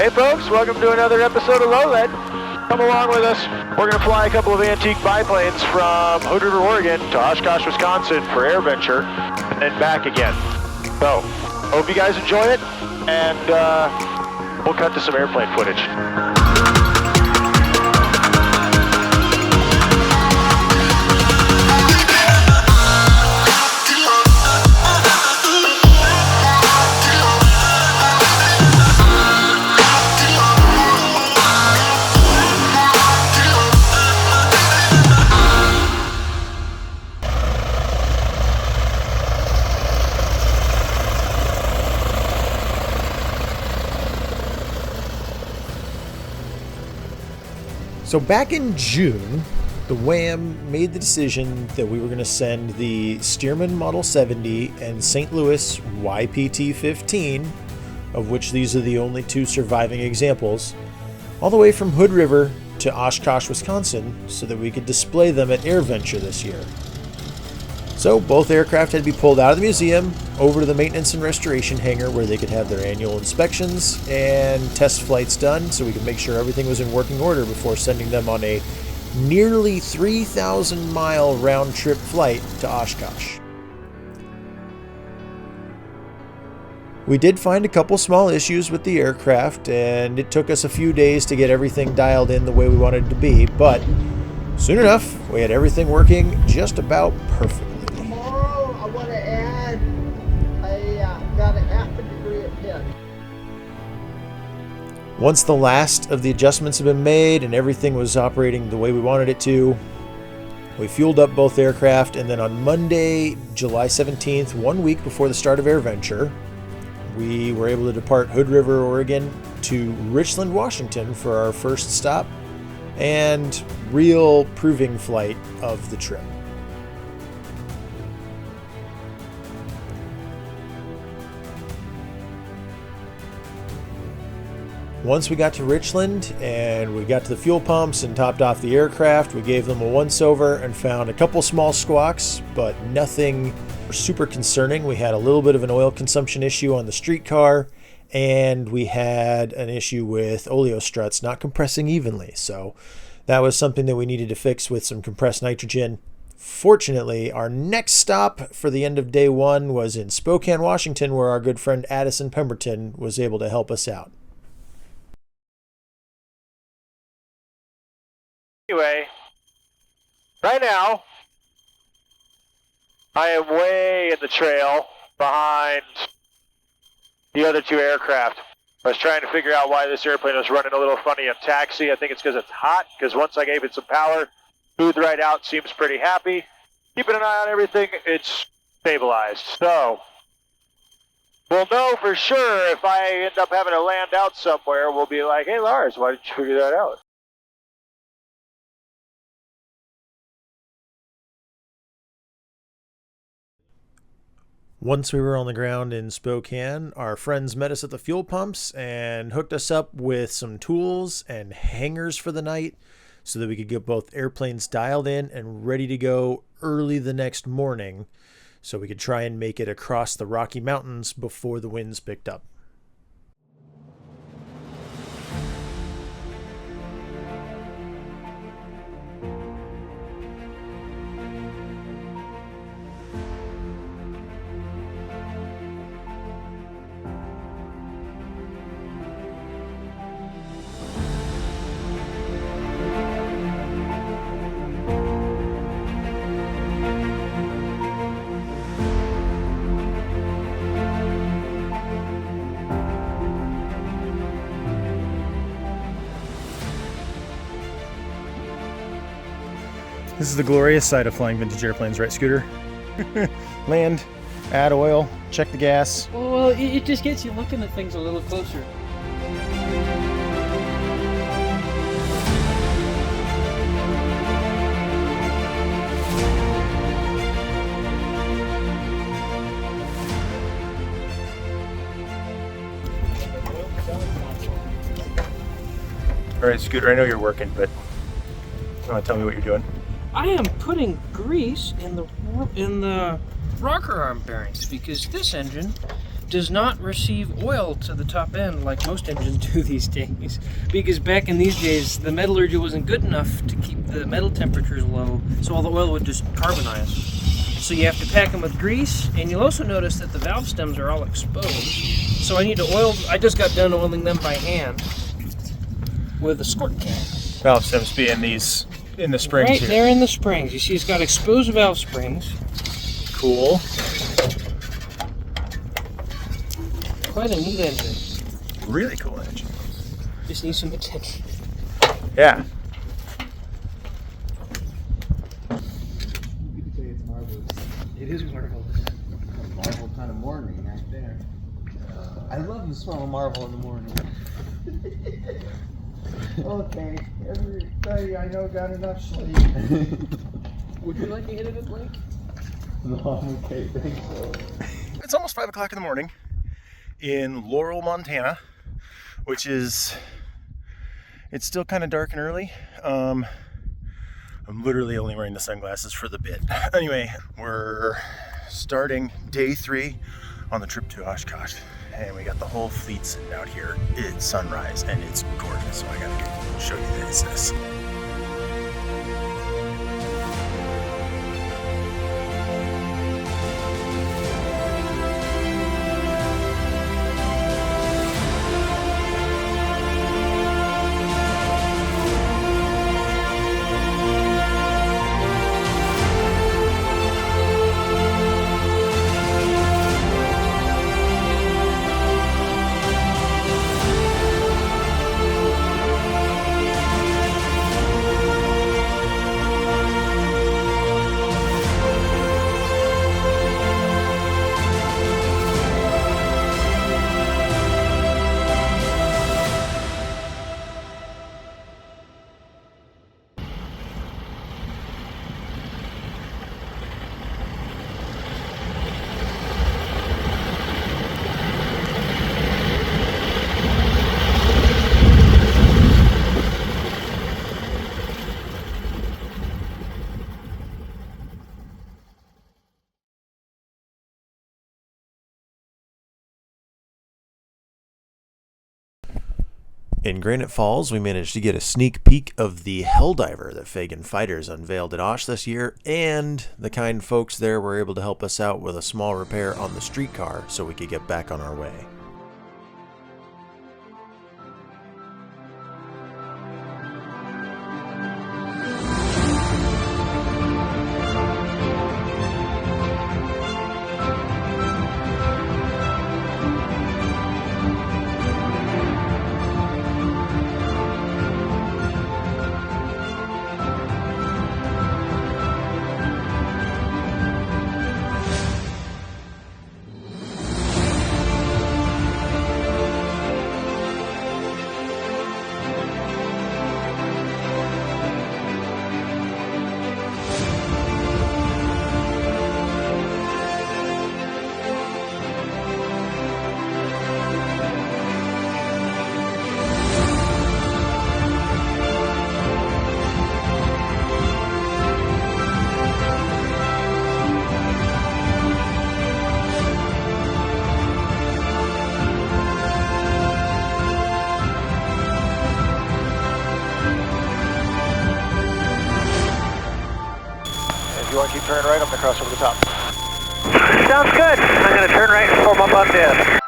Hey folks, welcome to another episode of Lowland. Come along with us. We're going to fly a couple of antique biplanes from Hood River, Oregon to Oshkosh, Wisconsin for Airventure and then back again. So, hope you guys enjoy it, and we'll cut to some airplane footage. So back in June, the WAAAM made the decision that we were going to send the Stearman Model 70 and St. Louis YPT 15, of which these are the only two surviving examples, all the way from Hood River to Oshkosh, Wisconsin, so that we could display them at Airventure this year. So both aircraft had to be pulled out of the museum over to the maintenance and restoration hangar where they could have their annual inspections and test flights done so we could make sure everything was in working order before sending them on a nearly 3,000 mile round trip flight to Oshkosh. We did find a couple small issues with the aircraft, and it took us a few days to get everything dialed in the way we wanted it to be, but soon enough we had everything working just about perfectly. I want to add about a half a degree of pitch. Once the last of the adjustments had been made and everything was operating the way we wanted it to, we fueled up both aircraft, and then on Monday, July 17th, 1 week before the start of Airventure, we were able to depart Hood River, Oregon to Richland, Washington for our first stop and real proving flight of the trip. Once we got to Richland and we got to the fuel pumps and topped off the aircraft, we gave them a once-over and found a couple small squawks, but nothing super concerning. We had a little bit of an oil consumption issue on the streetcar, and we had an issue with oleo struts not compressing evenly. So that was something that we needed to fix with some compressed nitrogen. Fortunately, our next stop for the end of day one was in Spokane, Washington, where our good friend Addison Pemberton was able to help us out. Anyway, right now, I am way in the trail behind the other two aircraft. I was trying to figure out why this airplane was running a little funny on taxi. I think it's because it's hot, because once I gave it some power, smooth right out, seems pretty happy. Keeping an eye on everything, it's stabilized. So, we'll know for sure if I end up having to land out somewhere, we'll be like, hey Lars, why didn't you figure that out? Once we were on the ground in Spokane, our friends met us at the fuel pumps and hooked us up with some tools and hangars for the night so that we could get both airplanes dialed in and ready to go early the next morning so we could try and make it across the Rocky Mountains before the winds picked up. This is the glorious side of flying vintage airplanes, right, Scooter? Land, add oil, check the gas. Well, it just gets you looking at things a little closer. All right, Scooter, I know you're working, but you want to tell me what you're doing? I am putting grease in the rocker arm bearings because this engine does not receive oil to the top end like most engines do these days. Because back in these days, the metallurgy wasn't good enough to keep the metal temperatures low, so all the oil would just carbonize. So you have to pack them with grease, and you'll also notice that the valve stems are all exposed. So I need to oil, I just got done oiling them by hand with a squirt can. Valve stems being these in the springs Right here. there in the springs. You see it's got exposed valve springs. Cool. Quite a neat engine. Really cool engine. Just needs some attention. Yeah. You could say it's marvelous. It is marvelous. A Marvel kind of morning right there. I love the smell of Marvel in the morning. Okay, everybody I know got enough sleep. Would you like to hit it at Blake? No, I'm okay, thanks. It's almost 5 o'clock in the morning in Laurel, Montana, which is, it's still kind of dark and early. I'm literally only wearing the sunglasses for the bit. Anyway, we're starting day 3 on the trip to Oshkosh, and we got the whole fleet sitting out here. It's sunrise and it's gorgeous, so I gotta go show you guys this. In Granite Falls, we managed to get a sneak peek of the Helldiver that Fagan Fighters unveiled at Osh this year, and the kind folks there were able to help us out with a small repair on the streetcar so we could get back on our way. If you want to keep turning right, I'm going to cross over the top. Sounds good. I'm going to turn right and form up on this.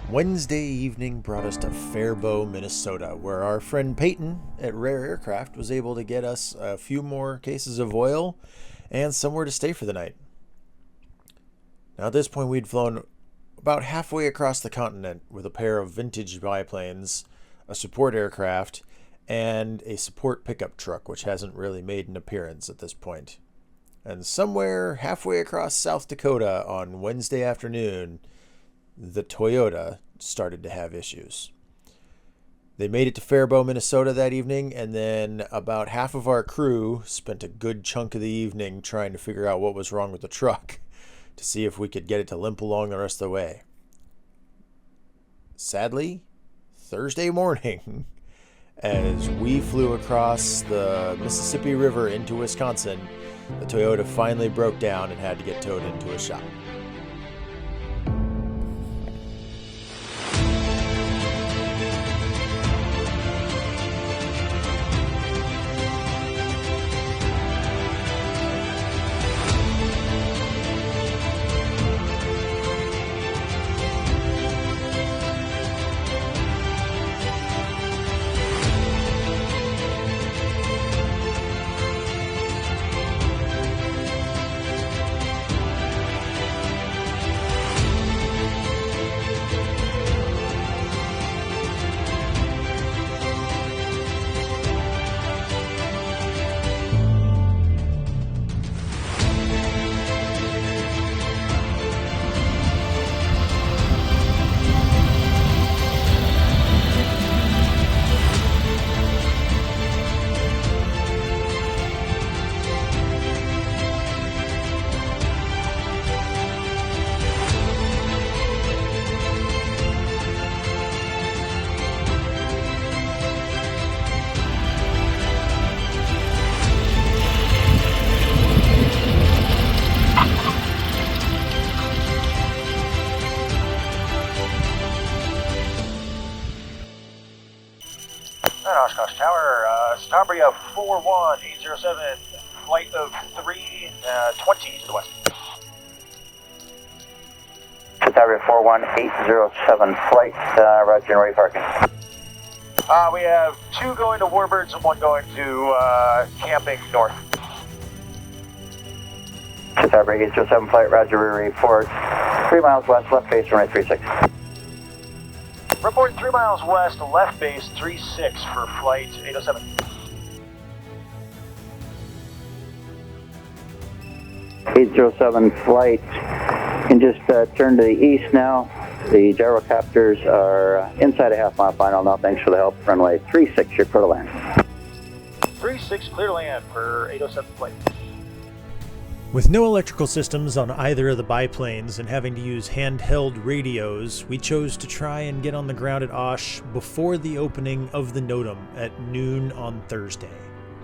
Wednesday evening brought us to Faribault, Minnesota, where our friend Peyton at Rare Aircraft was able to get us a few more cases of oil and somewhere to stay for the night. Now at this point we'd flown about halfway across the continent with a pair of vintage biplanes, a support aircraft, and a support pickup truck, which hasn't really made an appearance at this point. And somewhere halfway across South Dakota on Wednesday afternoon, the Toyota started to have issues. They made it to Faribault, Minnesota that evening, and then about half of our crew spent a good chunk of the evening trying to figure out what was wrong with the truck to see if we could get it to limp along the rest of the way. Sadly, Thursday morning, as we flew across the Mississippi River into Wisconsin, the Toyota finally broke down and had to get towed into a shop. Oshkosh Tower, Starbria 41807, flight of 320 to the west. Starbria 41807, flight, roger and ready parking. We have 2 going to Warbirds and 1 going to camping north. Starbria 807, flight, roger, report 3 miles west, left base, runway 36. Report 3 miles west, left base 36 for flight 807. Flight, can just turn to the east now. The gyrocopters are inside a half-mile final now. Thanks for the help. Runway 36, you're clear to land. 36 clear to land for 807 flight. With no electrical systems on either of the biplanes and having to use handheld radios, we chose to try and get on the ground at Osh before the opening of the NOTAM at noon on Thursday.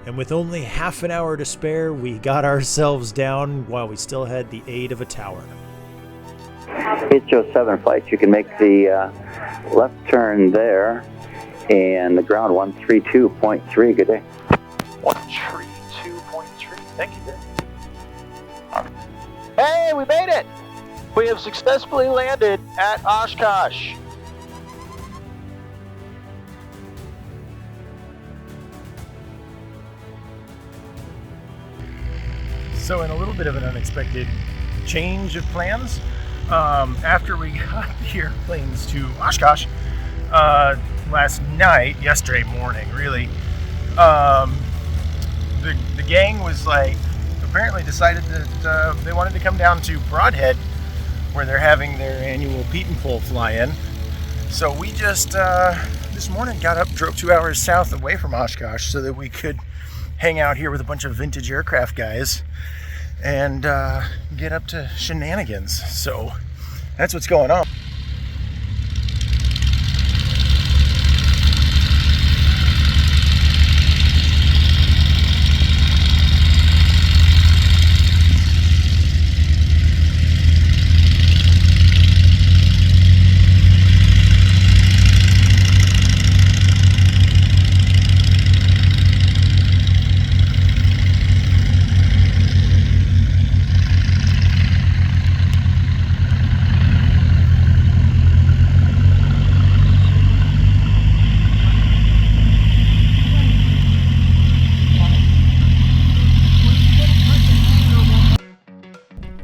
And with only half an hour to spare, we got ourselves down while we still had the aid of a tower. 807 flight, you can make the left turn there, and the ground 132.3, good day. 132.3, thank you. Hey, we made it! We have successfully landed at Oshkosh. So in a little bit of an unexpected change of plans, after we got the airplanes to Oshkosh yesterday morning really, the gang was like, apparently decided that they wanted to come down to Broadhead where they're having their annual Peat and Pole fly-in. So we just this morning got up, drove 2 hours south away from Oshkosh so that we could hang out here with a bunch of vintage aircraft guys and get up to shenanigans. So that's what's going on.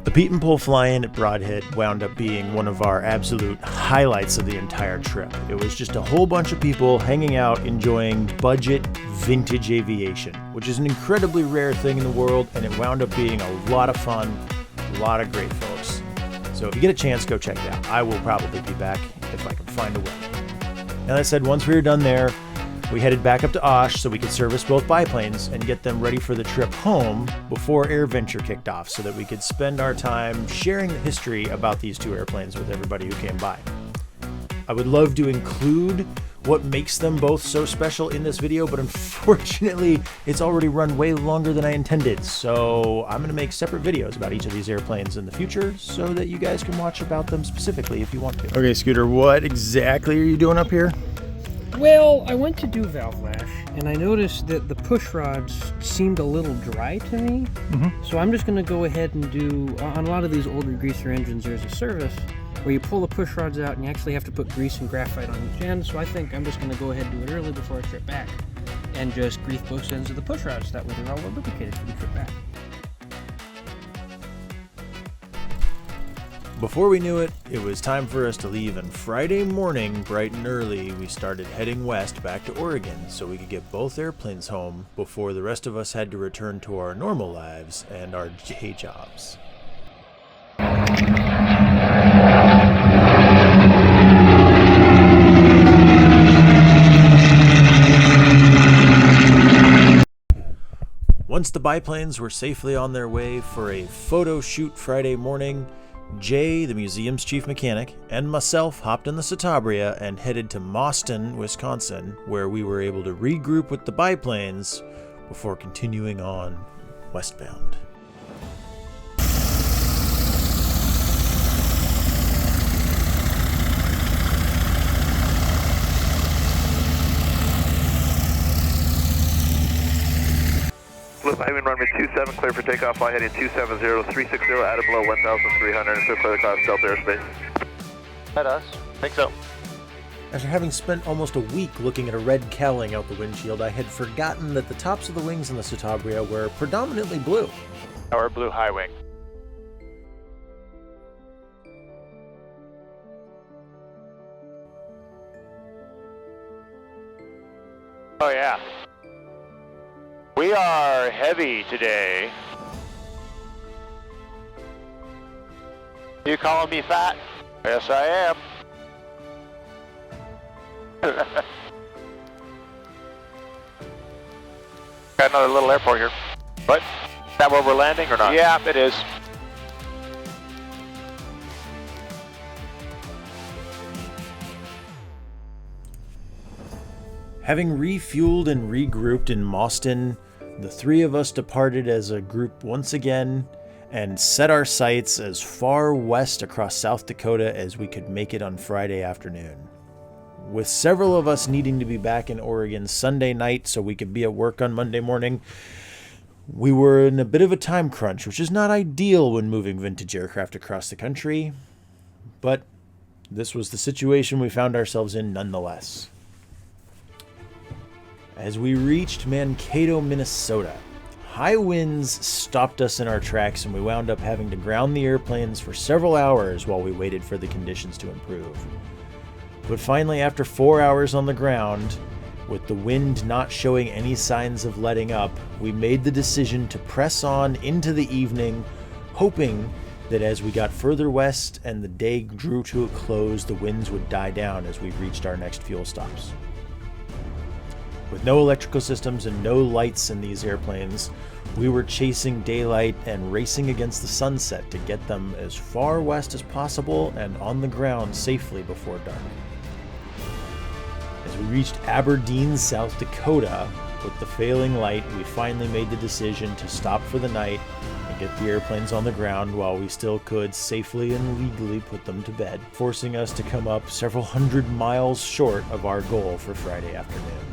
The Pete and Pole Fly-in at Broadhead wound up being one of our absolute highlights of the entire trip. It was just a whole bunch of people hanging out, enjoying budget vintage aviation, which is an incredibly rare thing in the world, and it wound up being a lot of fun, a lot of great folks. So if you get a chance, go check it out. I will probably be back if I can find a way. Now, that said, once we were done there, we headed back up to Osh so we could service both biplanes and get them ready for the trip home before Airventure kicked off so that we could spend our time sharing the history about these two airplanes with everybody who came by. I would love to include what makes them both so special in this video, but unfortunately, it's already run way longer than I intended, so I'm going to make separate videos about each of these airplanes in the future so that you guys can watch about them specifically if you want to. Okay, Scooter, what exactly are you doing up here? Well, I went to do valve lash, and I noticed that the push rods seemed a little dry to me. So I'm just going to go ahead and do, on a lot of these older greaser engines, there's a service where you pull the push rods out and you actually have to put grease and graphite on each end. So I think I'm just going to go ahead and do it early before I trip back and just grease both ends of the push rods. That way they're all lubricated for the trip back. Before we knew it, it was time for us to leave, and Friday morning, bright and early, we started heading west back to Oregon so we could get both airplanes home before the rest of us had to return to our normal lives and our day jobs. Once the biplanes were safely on their way for a photo shoot Friday morning, Jay, the museum's chief mechanic, and myself hopped in the Citabria and headed to Mauston, Wisconsin, where we were able to regroup with the biplanes before continuing on westbound. Fly-in runway 27, clear for takeoff, fly heading 270, 360, out of below 1,300, and so clear the clouds, Delta airspace. That us? Think so. After having spent almost a week looking at a red cowling out the windshield, I had forgotten that the tops of the wings in the Citabria were predominantly blue. Our blue high wing. Oh yeah. We are heavy today. You calling me fat? Yes, I am. Got another little airport here. What? Is that where we're landing or not? Yeah, it is. Having refueled and regrouped in Mauston, the three of us departed as a group once again and set our sights as far west across South Dakota as we could make it on Friday afternoon. With several of us needing to be back in Oregon Sunday night so we could be at work on Monday morning, we were in a bit of a time crunch, which is not ideal when moving vintage aircraft across the country, but this was the situation we found ourselves in nonetheless. As we reached Mankato, Minnesota, high winds stopped us in our tracks and we wound up having to ground the airplanes for several hours while we waited for the conditions to improve. But finally, after 4 hours on the ground, with the wind not showing any signs of letting up, we made the decision to press on into the evening, hoping that as we got further west and the day drew to a close, the winds would die down as we reached our next fuel stops. With no electrical systems and no lights in these airplanes, we were chasing daylight and racing against the sunset to get them as far west as possible and on the ground safely before dark. As we reached Aberdeen, South Dakota, with the failing light, we finally made the decision to stop for the night and get the airplanes on the ground while we still could safely and legally put them to bed, forcing us to come up several hundred miles short of our goal for Friday afternoon.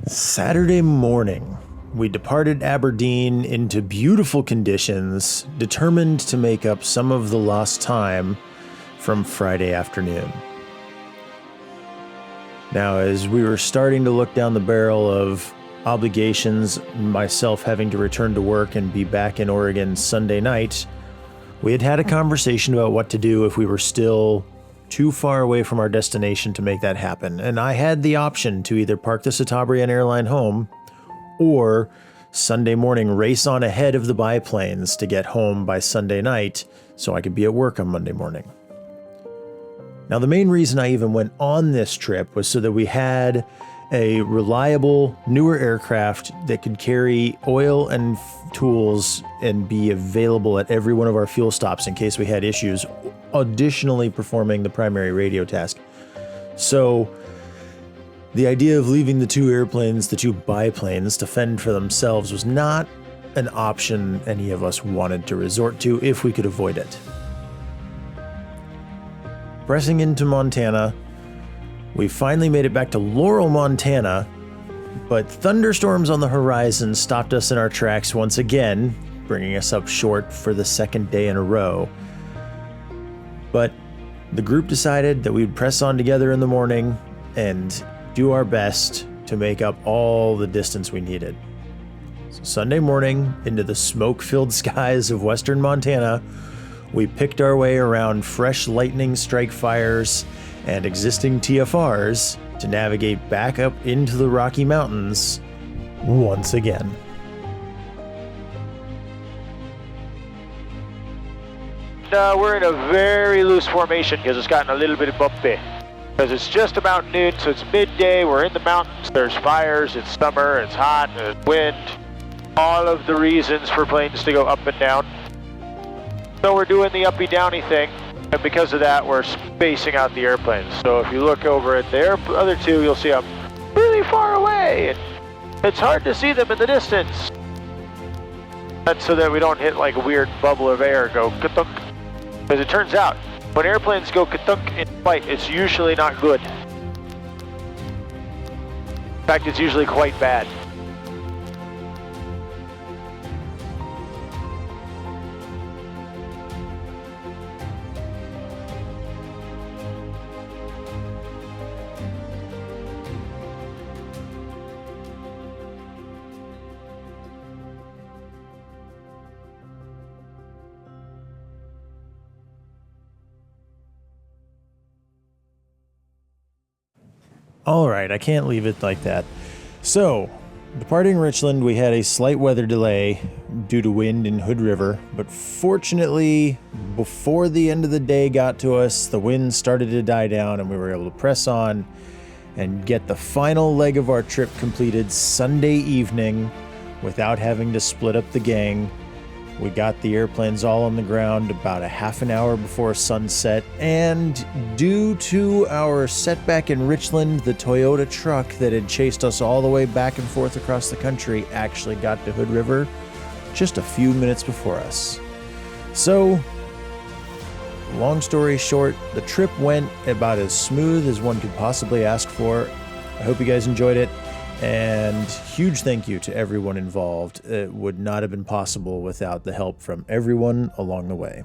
Saturday morning, we departed Aberdeen into beautiful conditions, determined to make up some of the lost time from Friday afternoon. Now, as we were starting to look down the barrel of obligations, myself having to return to work and be back in Oregon Sunday night, we had had a conversation about what to do if we were still too far away from our destination to make that happen. And I had the option to either park the Catabrian airline home or Sunday morning race on ahead of the biplanes to get home by Sunday night so I could be at work on Monday morning. Now, the main reason I even went on this trip was so that we had a reliable, newer aircraft that could carry oil and tools and be available at every one of our fuel stops in case we had issues, additionally performing the primary radio task. So the idea of leaving the two airplanes, the two biplanes, to fend for themselves was not an option any of us wanted to resort to if we could avoid it. Pressing into Montana, we finally made it back to Laurel, Montana, but thunderstorms on the horizon stopped us in our tracks once again, bringing us up short for the second day in a row. But the group decided that we'd press on together in the morning and do our best to make up all the distance we needed. So Sunday morning, into the smoke-filled skies of western Montana, we picked our way around fresh lightning strike fires and existing TFRs to navigate back up into the Rocky Mountains once again. We're in a very loose formation because it's gotten a little bit bumpy. Because it's just about noon, so it's midday, we're in the mountains, there's fires, it's summer, it's hot, there's wind. All of the reasons for planes to go up and down. So we're doing the uppy-downy thing, and because of that, we're spacing out the airplanes. So if you look over at the other two, you'll see I'm really far away, and it's hard to see them in the distance. That's so that we don't hit like a weird bubble of air, go ka-thunk. Because it turns out, when airplanes go ka-thunk in flight, it's usually not good. In fact, it's usually quite bad. All right, I can't leave it like that. So, departing Richland, we had a slight weather delay due to wind in Hood River, but fortunately, before the end of the day got to us, the wind started to die down and we were able to press on and get the final leg of our trip completed Sunday evening without having to split up the gang. We got the airplanes all on the ground about a half an hour before sunset, and due to our setback in Richland, the Toyota truck that had chased us all the way back and forth across the country actually got to Hood River just a few minutes before us. So, long story short, the trip went about as smooth as one could possibly ask for. I hope you guys enjoyed it. And huge thank you to everyone involved. It would not have been possible without the help from everyone along the way.